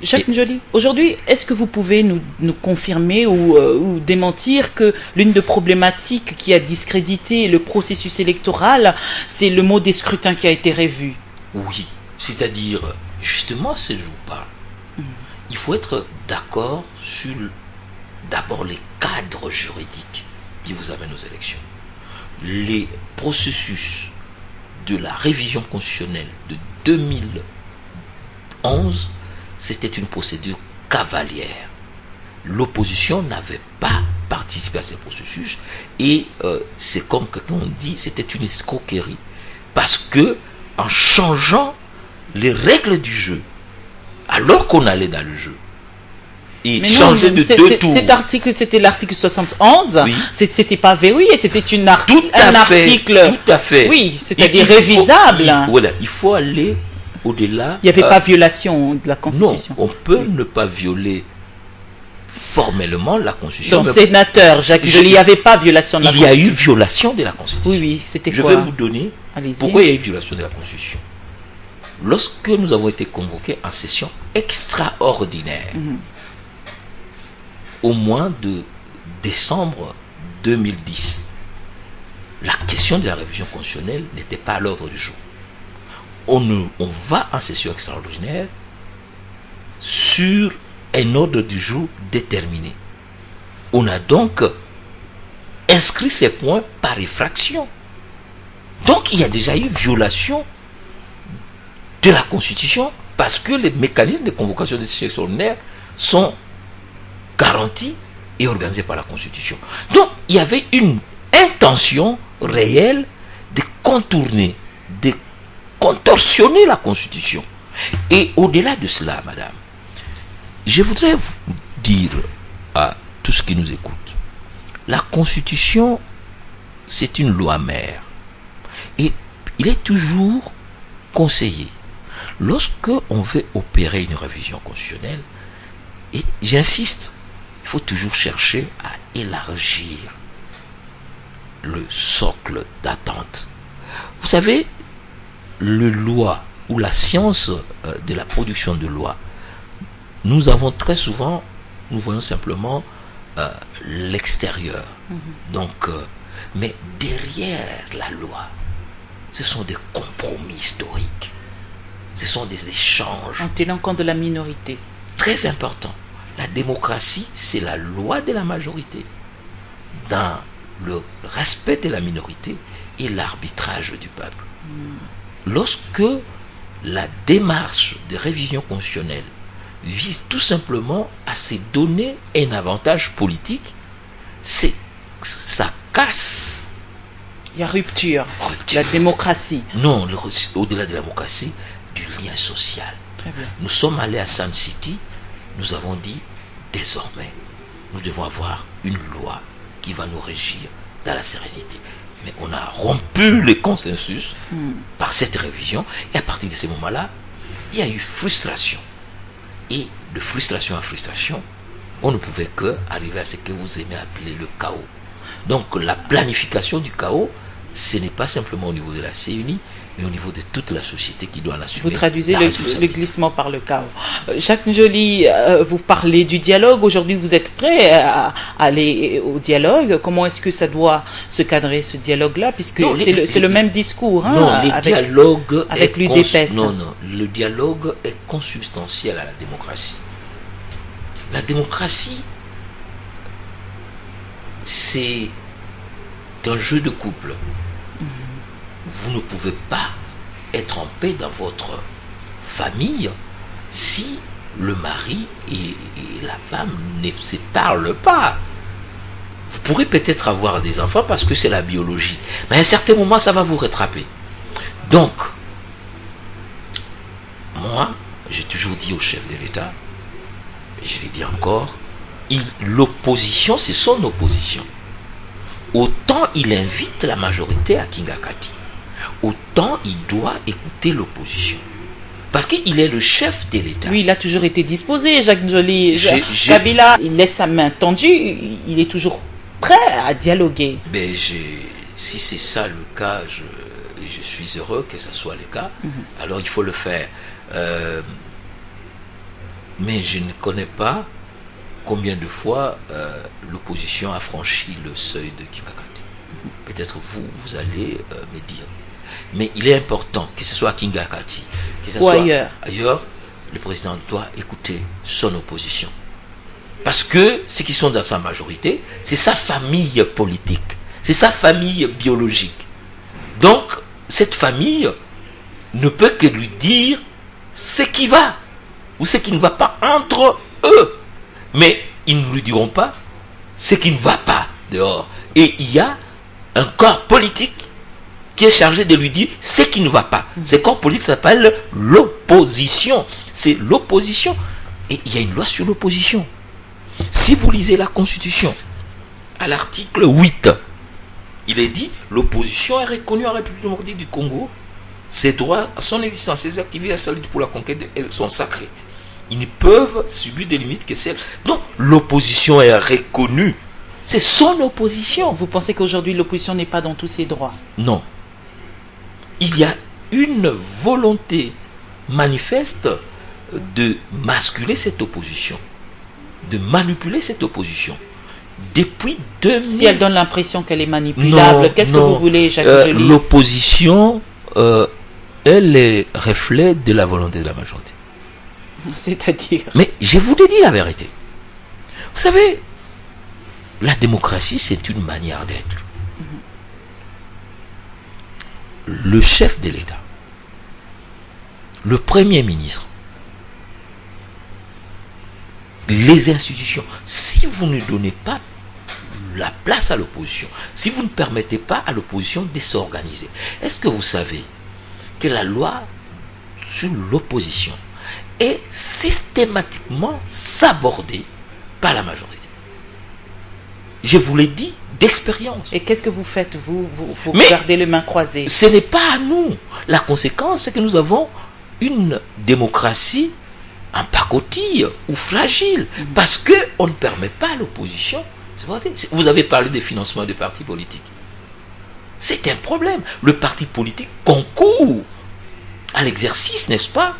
Jacques Njoli, aujourd'hui, est-ce que vous pouvez nous confirmer ou démentir que l'une des problématiques qui a discrédité le processus électoral, c'est le mot des scrutins qui a été revu? Oui, c'est-à-dire, justement, ce que je vous parle, il faut être d'accord sur d'abord les cadres juridiques qui vous amènent aux élections. Les processus de la révision constitutionnelle de 2011, c'était une procédure cavalière. L'opposition n'avait pas participé à ces processus et c'est comme on dit, c'était une escroquerie parce que en changeant les règles du jeu, alors qu'on allait dans le jeu, et changer de deux tours. Cet article, c'était l'article 71. Oui. C'était pas verrouillé, c'était un article. Tout à fait. Oui, c'est-à-dire révisable. Voilà, il faut aller au-delà. Il n'y avait pas violation de la Constitution. Non, on peut ne pas violer formellement la Constitution. Donc, sénateur Jacques Njoli, il n'y avait pas violation de la Constitution. Il y a eu violation de la Constitution. Oui, c'était quoi? Je vais vous donner pourquoi il y a eu violation de la Constitution. Lorsque nous avons été convoqués en session extraordinaire, au mois de décembre 2010, la question de la révision constitutionnelle n'était pas à l'ordre du jour. On va en session extraordinaire sur un ordre du jour déterminé. On a donc inscrit ces points par effraction. Donc il y a déjà eu violation de la Constitution parce que les mécanismes de convocation des sessions extraordinaires sont garantis et organisés par la Constitution. Donc, il y avait une intention réelle de contourner, de contorsionner la Constitution. Et au-delà de cela, madame, je voudrais vous dire à tous ceux qui nous écoutent, la Constitution, c'est une loi mère. Et il est toujours conseillé, lorsque on veut opérer une révision constitutionnelle, et j'insiste, il faut toujours chercher à élargir le socle d'attente. Vous savez, le loi ou la science de la production de loi, nous avons très souvent, nous voyons simplement l'extérieur. Donc, mais derrière la loi, ce sont des compromis historiques. Ce sont des échanges. En tenant compte de la minorité. Très important. La démocratie, c'est la loi de la majorité. Dans le respect de la minorité et l'arbitrage du peuple. Lorsque la démarche de révision constitutionnelle vise tout simplement à se donner un avantage politique, ça casse. Il y a rupture. La démocratie. Non, au-delà de la démocratie, du lien social. Très bien. Nous sommes allés à Sun City, nous avons dit, désormais, nous devons avoir une loi qui va nous régir dans la sérénité. Mais on a rompu le consensus par cette révision, et à partir de ce moment-là, il y a eu frustration. Et de frustration à frustration, on ne pouvait que arriver à ce que vous aimez appeler le chaos. Donc la planification du chaos, ce n'est pas simplement au niveau de la CUNI, mais au niveau de toute la société qui doit en assumer. Vous traduisez le glissement par le chaos. Jacques Njoli, vous parlez du dialogue. Aujourd'hui, vous êtes prêt à aller au dialogue. Comment est-ce que ça doit se cadrer, ce dialogue-là, puisque c'est le même discours, hein, non, le dialogue avec l'UDPS. Non, le dialogue est consubstantiel à la démocratie. La démocratie, c'est un jeu de couple. Vous ne pouvez pas être en paix dans votre famille si le mari et la femme ne se parlent pas. Vous pourrez peut-être avoir des enfants parce que c'est la biologie, mais à un certain moment, ça va vous rattraper. Donc, moi, j'ai toujours dit au chef de l'État, et je l'ai dit encore, l'opposition, c'est son opposition. Autant il invite la majorité à Kingakati, autant il doit écouter l'opposition. Parce qu'il est le chef de l'État. Oui, il a toujours été disposé, Jacques Njoli. Kabila, il laisse sa main tendue, il est toujours prêt à dialoguer. Ben, si c'est ça le cas, je suis heureux que ce soit le cas. Alors il faut le faire. Mais je ne connais pas combien de fois l'opposition a franchi le seuil de Kingakati. Peut-être vous allez me dire. Mais il est important que ce soit à Kingakati, que ce soit ailleurs, le président doit écouter son opposition. Parce que ceux qui sont dans sa majorité, c'est sa famille politique, c'est sa famille biologique. Donc, cette famille ne peut que lui dire ce qui va ou ce qui ne va pas entre eux. Mais ils ne lui diront pas ce qui ne va pas dehors. Et il y a un corps politique qui est chargé de lui dire ce qui ne va pas. Ce corps politique s'appelle l'opposition. C'est l'opposition. Et il y a une loi sur l'opposition. Si vous lisez la Constitution, à l'article 8, il est dit l'opposition est reconnue en République démocratique du Congo. Ses droits, son existence, ses activités, sa lutte pour la conquête sont sacrés. Ils ne peuvent subir des limites que celles. Donc l'opposition est reconnue. C'est son opposition. Vous pensez qu'aujourd'hui l'opposition n'est pas dans tous ses droits? Non. Il y a une volonté manifeste de masculer cette opposition, de manipuler cette opposition. Depuis 2000... Si elle donne l'impression qu'elle est manipulable, qu'est-ce que vous voulez, Jacques Njoli? L'opposition, elle est reflet de la volonté de la majorité. C'est-à-dire? Mais je vous ai dit la vérité. Vous savez, la démocratie, c'est une manière d'être. Le chef de l'État le Premier ministre, les institutions, si vous ne donnez pas la place à l'opposition, si vous ne permettez pas à l'opposition de s'organiser, est-ce que vous savez que la loi sur l'opposition est systématiquement sabordée par la majorité? Je vous l'ai dit d'expérience. Et qu'est-ce que vous faites, vous gardez les mains croisées? Ce n'est pas à nous. La conséquence, c'est que nous avons une démocratie en pacotille ou fragile, parce qu'on ne permet pas à l'opposition. Vous avez parlé des financements des partis politiques. C'est un problème. Le parti politique concourt à l'exercice, n'est-ce pas?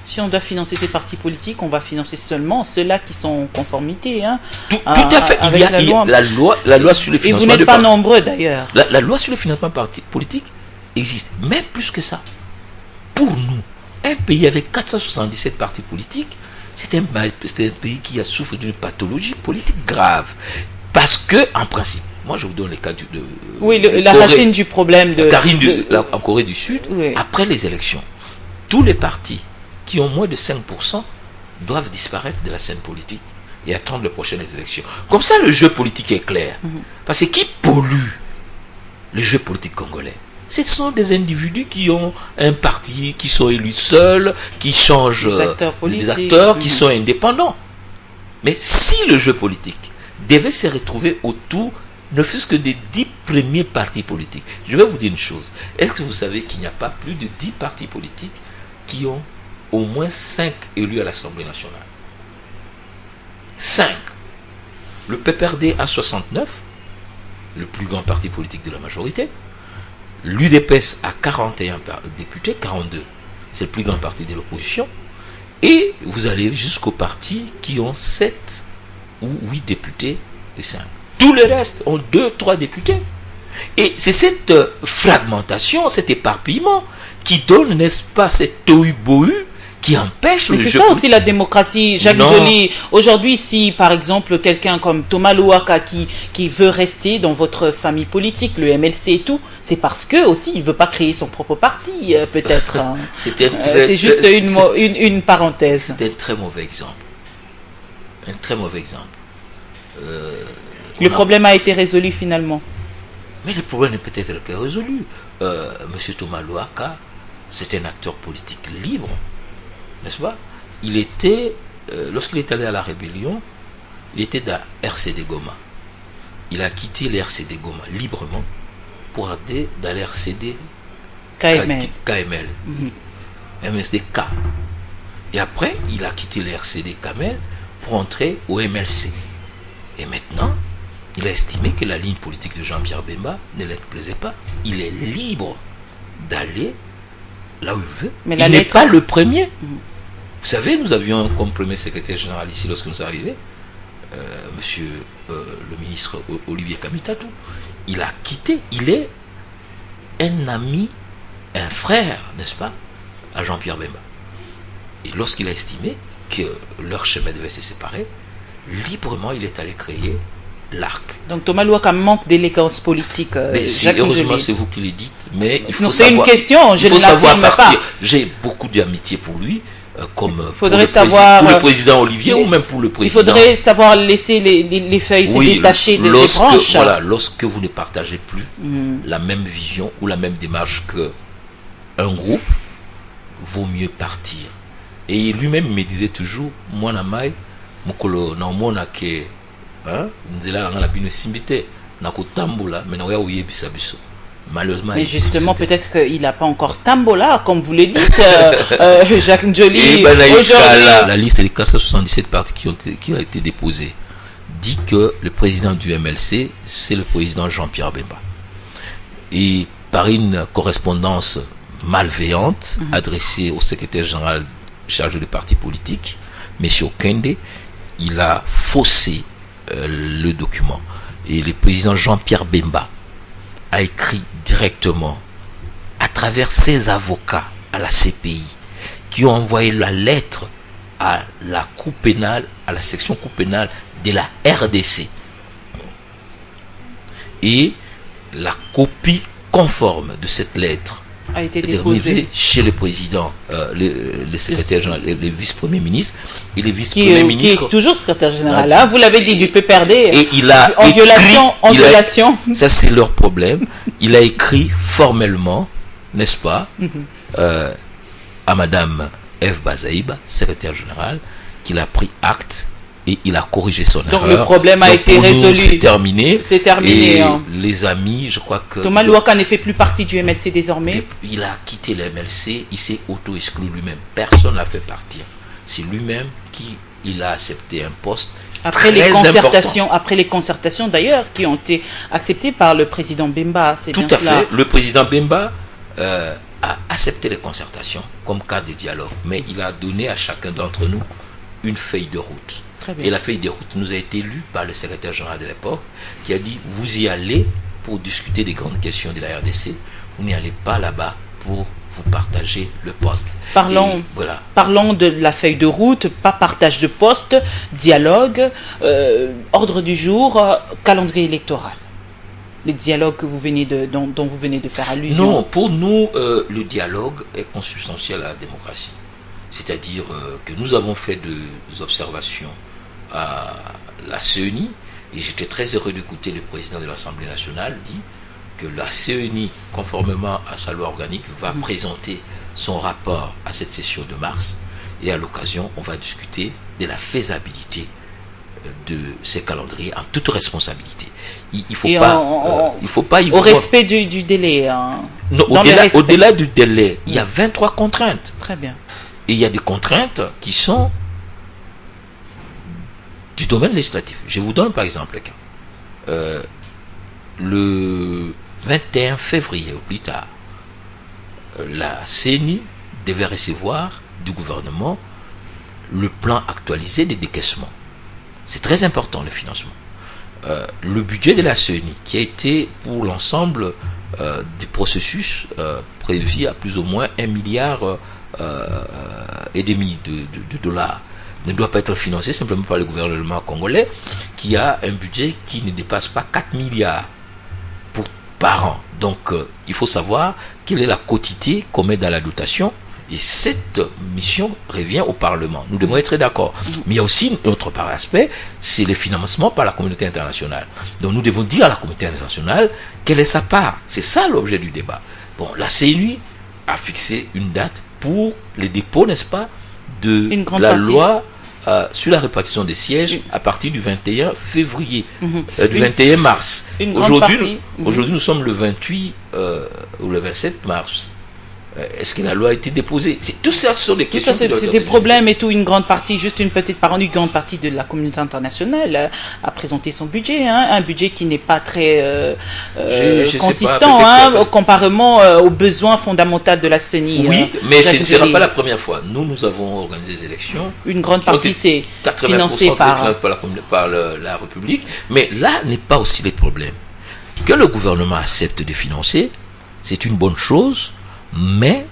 Si on doit financer ces partis politiques, on va financer seulement ceux-là qui sont en conformité. Hein, tout à fait. Il y a la loi sur le financement. Et vous n'êtes pas nombreux d'ailleurs. La loi sur le financement des partis politiques existe. Même plus que ça. Pour nous, un pays avec 477 partis politiques, c'est un pays qui a souffert d'une pathologie politique grave. Parce que, en principe, moi je vous donne le cas la racine du problème en Corée du Sud, oui. Après les élections, tous les partis qui ont moins de 5% doivent disparaître de la scène politique et attendre les prochaines élections. Comme ça, le jeu politique est clair. Parce que qui pollue le jeu politique congolais? Ce sont des individus qui ont un parti, qui sont élus seuls, qui changent des acteurs qui sont indépendants. Mais si le jeu politique devait se retrouver autour, ne fût-ce que des 10 premiers partis politiques, je vais vous dire une chose. Est-ce que vous savez qu'il n'y a pas plus de 10 partis politiques qui ont au moins 5 élus à l'Assemblée nationale? 5. Le PPRD a 69, le plus grand parti politique de la majorité. L'UDPS a 41 députés, 42. C'est le plus grand parti de l'opposition. Et vous allez jusqu'aux partis qui ont 7 ou 8 députés et 5. Tous les restes ont 2-3 députés. Et c'est cette fragmentation, cet éparpillement qui donne, n'est-ce pas, cette tohu-bohu qui empêche le jeu. Mais c'est ça aussi la démocratie, Jacques Joly. Aujourd'hui, si par exemple quelqu'un comme Thomas Louaka qui veut rester dans votre famille politique, le MLC et tout, c'est parce que aussi il veut pas créer son propre parti, peut-être. Hein. C'est juste une parenthèse. C'est un très mauvais exemple. Un très mauvais exemple. Le problème a été résolu finalement. Mais le problème est peut-être que résolu. Monsieur Thomas Louaka, c'est un acteur politique libre. N'est-ce pas? Il était, lorsqu'il est allé à la rébellion, il était dans RCD Goma. Il a quitté les RCD Goma librement pour aller dans les RCD KML. MSD-K. Et après, il a quitté les RCD KML pour entrer au MLC. Et maintenant, il a estimé que la ligne politique de Jean-Pierre Bemba ne lui plaisait pas. Il est libre d'aller là où il veut. Mais il n'est pas le premier. Vous savez, nous avions comme premier secrétaire général ici, lorsque nous sommes arrivés, monsieur le ministre Olivier Kamitatou. Il a quitté, il est un ami, un frère, n'est-ce pas, à Jean-Pierre Bemba. Et lorsqu'il a estimé que leur chemin devait se séparer, librement, il est allé créer l'ARC. Donc Thomas Louaka manque d'élégance politique. Heureusement, c'est vous qui le dites. Mais il faut c'est une question, je ne l'affirme pas. J'ai beaucoup d'amitié pour lui. Comme pour le président Olivier ou même pour le président. Il faudrait savoir laisser les feuilles se détacher des branches. Voilà, lorsque vous ne partagez plus la même vision ou la même démarche qu'un groupe, vaut mieux partir. Et lui-même me disait toujours, moi namai, mukolo na omona ke nzela nga la bino simbite na kotambola mais na oya oyebisa biso. Malheureusement, mais justement, peut-être qu'il n'a pas encore tambola, comme vous le dites, Jacques Joly. La liste des 477 partis qui ont été déposés dit que le président du MLC, c'est le président Jean-Pierre Bemba. Et par une correspondance malveillante adressée au secrétaire général chargé des partis politiques, M. Okende, il a faussé le document. Et le président Jean-Pierre Bemba a écrit directement à travers ses avocats à la CPI qui ont envoyé la lettre à la cour pénale, à la section cour pénale de la RDC. Et la copie conforme de cette lettre a été déposé déposé chez le président, le secrétaire général, le vice-premier ministre et les vice-premiers ministres. Qui est toujours secrétaire général. Hein, vous l'avez dit, du PPRD. Et il a en violation. Ça, c'est leur problème. Il a écrit formellement, n'est-ce pas, à Madame Eve Bazaïba, secrétaire générale, qu'il a pris acte et il a corrigé son erreur. Donc le problème a été résolu. C'est terminé. C'est terminé. Et hein. les amis, je crois que... Thomas Louaka ne fait plus partie du MLC désormais. Il a quitté le MLC, il s'est auto-exclu lui-même. Personne n'a fait partir. C'est lui-même qui il a accepté un poste après les concertations d'ailleurs qui ont été acceptées par le président Bemba. Tout à fait. Le président Bemba a accepté les concertations comme cadre de dialogue, mais il a donné à chacun d'entre nous une feuille de route. Et la feuille de route nous a été lue par le secrétaire général de l'époque qui a dit vous y allez pour discuter des grandes questions de la RDC, vous n'y allez pas là-bas pour vous partager le poste. Parlons de la feuille de route, pas partage de poste, dialogue, ordre du jour, calendrier électoral. Les dialogues que dont vous venez de faire allusion. Non, pour nous, le dialogue est consubstantiel à la démocratie. C'est-à-dire que nous avons fait des observations à la CENI, et j'étais très heureux d'écouter le président de l'Assemblée nationale dire que la CENI, conformément à sa loi organique, va présenter son rapport à cette session de mars, et à l'occasion, on va discuter de la faisabilité de ces calendriers en toute responsabilité. Il ne faut pas y au respect du délai. Hein, non, au-delà du délai, il y a 23 contraintes. Très bien. Et il y a des contraintes qui sont du domaine législatif. Je vous donne par exemple un cas. Le 21 février ou plus tard, la CENI devait recevoir du gouvernement le plan actualisé des décaissements. C'est très important le financement. Le budget de la CENI, qui a été pour l'ensemble du processus prévu à plus ou moins 1,5 milliard et demi de dollars, ne doit pas être financé simplement par le gouvernement congolais qui a un budget qui ne dépasse pas 4 milliards par an. Donc il faut savoir quelle est la quotité qu'on met dans la dotation, et cette mission revient au Parlement. Nous devons être d'accord. Mais il y a aussi un autre aspect, c'est le financement par la communauté internationale. Donc nous devons dire à la communauté internationale quelle est sa part. C'est ça l'objet du débat. Bon, la CNU a fixé une date pour les dépôts, n'est-ce pas, de la loi sur la répartition des sièges à partir du 21 février, du 21 mars. Aujourd'hui, nous sommes le 28 ou le 27 mars. Est-ce que la loi a été déposée? Tout ça sont des questions. C'est des problèmes et tout. Une grande partie, juste une petite parole, une grande partie de la communauté internationale a présenté son budget, hein, un budget qui n'est pas très consistant, comparément aux besoins fondamentaux de la CENI. Oui, mais ce ne sera pas la première fois. Nous avons organisé des élections. Une grande partie, c'est financé par la République. Mais là n'est pas aussi les problèmes. Que le gouvernement accepte de financer, c'est une bonne chose. Mais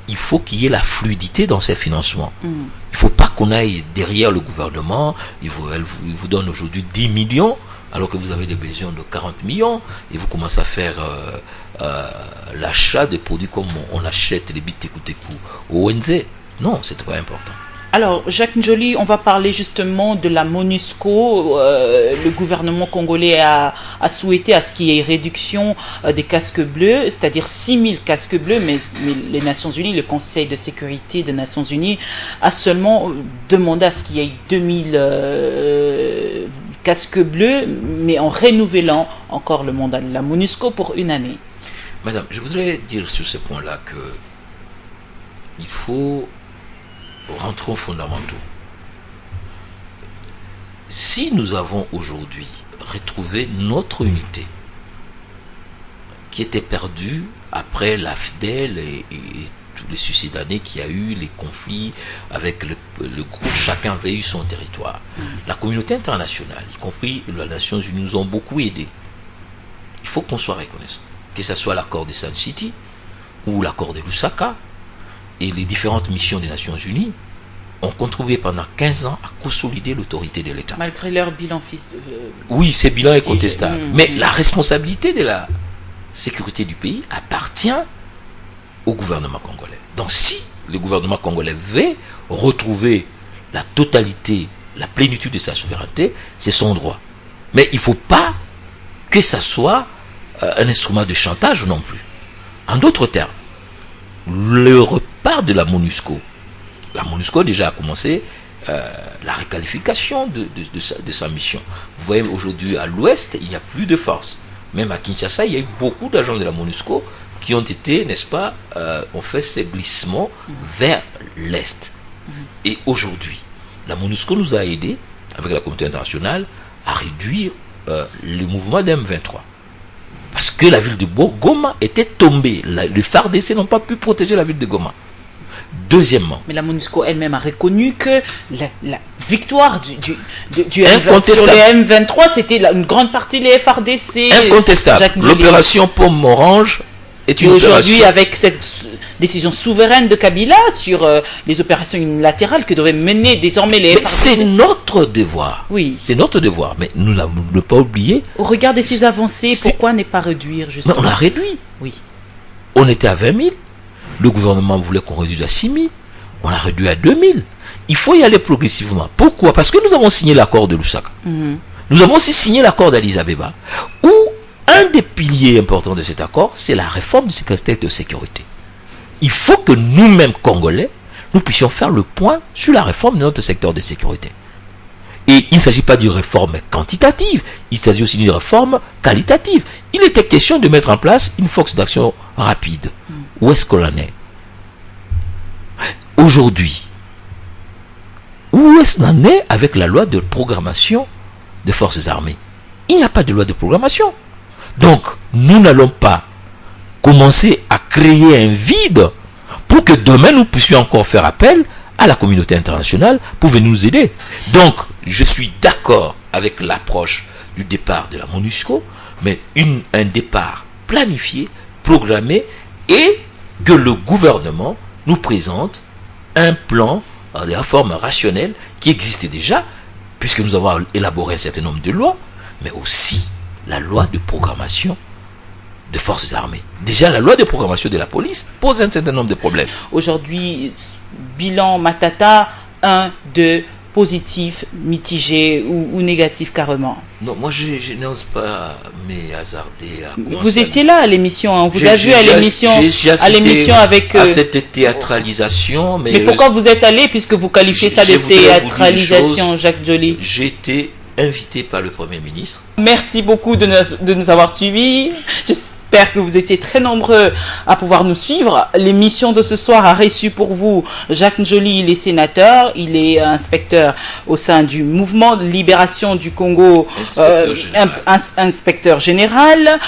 il faut qu'il y ait la fluidité dans ces financements. Il ne faut pas qu'on aille derrière le gouvernement. Il vous donne aujourd'hui 10 millions, alors que vous avez des besoins de 40 millions, et vous commencez à faire l'achat des produits comme on achète les Bitekuteku au ONZ. Non, c'est pas important. Alors, Jacques Njoli, on va parler justement de la MONUSCO. Le gouvernement congolais a souhaité à ce qu'il y ait réduction des casques bleus, c'est-à-dire 6000 casques bleus, mais les Nations Unies, le Conseil de sécurité des Nations Unies, a seulement demandé à ce qu'il y ait 2000 casques bleus, mais en renouvelant encore le mandat de la MONUSCO pour une année. Madame, je voudrais dire sur ce point-là que il faut rentrer aux fondamentaux. Si nous avons aujourd'hui retrouvé notre unité qui était perdue après la FDL et tous les suicides d'années qu'il y a eu, les conflits avec le groupe, chacun avait eu son territoire. La communauté internationale, y compris les Nations Unies, nous ont beaucoup aidés. Il faut qu'on soit reconnaissant. Que ce soit l'accord de Sun City ou l'accord de Lusaka, et les différentes missions des Nations Unies ont contribué pendant 15 ans à consolider l'autorité de l'État. Malgré leur bilan oui, ce bilan est contestable. Mais la responsabilité de la sécurité du pays appartient au gouvernement congolais. Donc si le gouvernement congolais veut retrouver la totalité, la plénitude de sa souveraineté, c'est son droit. Mais il ne faut pas que ça soit un instrument de chantage non plus. En d'autres termes, le repart de la MONUSCO déjà a commencé la requalification de sa mission. Vous voyez, aujourd'hui à l'ouest, il n'y a plus de force. Même à Kinshasa, il y a eu beaucoup d'agents de la MONUSCO qui ont été, n'est-ce pas, ont fait ces glissements vers l'est. Et aujourd'hui, la MONUSCO nous a aidés, avec la communauté internationale, à réduire le mouvement d'M23. Parce que la ville de Goma était tombée. Les FARDC n'ont pas pu protéger la ville de Goma. Deuxièmement. Mais la MONUSCO elle-même a reconnu que la victoire du sur incontestable. les M23, c'était une grande partie des FARDC. Incontestable. L'opération Pomme Orange est une opération. Aujourd'hui, avec cette décision souveraine de Kabila sur les opérations unilatérales que devraient mener désormais les FARDC. C'est notre devoir. Oui. C'est notre devoir. Mais nous ne pas oublier. Au regard de ces avancées, pourquoi ne pas réduire justement? Mais on a réduit. Oui. On était à 20 000. Le gouvernement voulait qu'on réduise à 6 000. On a réduit à 2 000. Il faut y aller progressivement. Pourquoi? Parce que nous avons signé l'accord de Lusaka. Nous avons aussi signé l'accord d'Addis Abeba, où un des piliers importants de cet accord, c'est la réforme du secteur de sécurité. Il faut que nous-mêmes, Congolais, nous puissions faire le point sur la réforme de notre secteur de sécurité. Et il ne s'agit pas d'une réforme quantitative, il s'agit aussi d'une réforme qualitative. Il était question de mettre en place une force d'action rapide. Où est-ce qu'on en est? Aujourd'hui, où est-ce qu'on en est avec la loi de programmation des forces armées? Il n'y a pas de loi de programmation. Donc, nous n'allons pas commencer à créer un vide pour que demain nous puissions encore faire appel à la communauté internationale pour venir nous aider. Donc, je suis d'accord avec l'approche du départ de la MONUSCO, mais un départ planifié, programmé, et que le gouvernement nous présente un plan de réforme rationnelle qui existait déjà, puisque nous avons élaboré un certain nombre de lois, mais aussi la loi de programmation de forces armées. Déjà, la loi de programmation de la police pose un certain nombre de problèmes. Aujourd'hui, bilan Matata, 1, 2, positif, mitigé ou négatif carrément? Non, moi je n'ose pas me hasarder à vous étiez là à l'émission, on vous a vu à l'émission avec à cette théâtralisation, mais pourquoi vous êtes allé puisque vous qualifiez ça de théâtralisation, Jacques Joly? J'ai été invité par le Premier ministre. Merci beaucoup de nous avoir suivis. J'espère que vous étiez très nombreux à pouvoir nous suivre. L'émission de ce soir a reçu pour vous Jacques Joly, il est sénateur, il est inspecteur au sein du mouvement de libération du Congo, inspecteur général,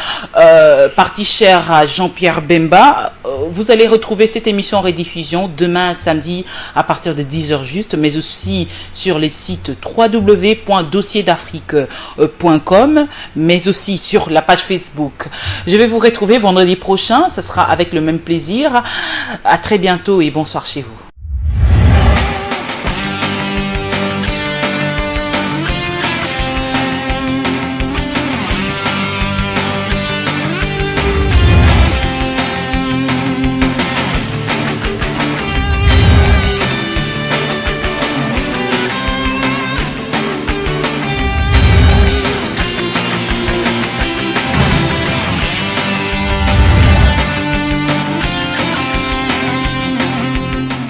parti cher à Jean-Pierre Bemba. Vous allez retrouver cette émission en rediffusion demain samedi à partir de 10h juste, mais aussi sur les sites www.dossierDafrique.com, mais aussi sur la page Facebook. Je vais vous retrouver vendredi prochain, ce sera avec le même plaisir. À très bientôt et bonsoir chez vous.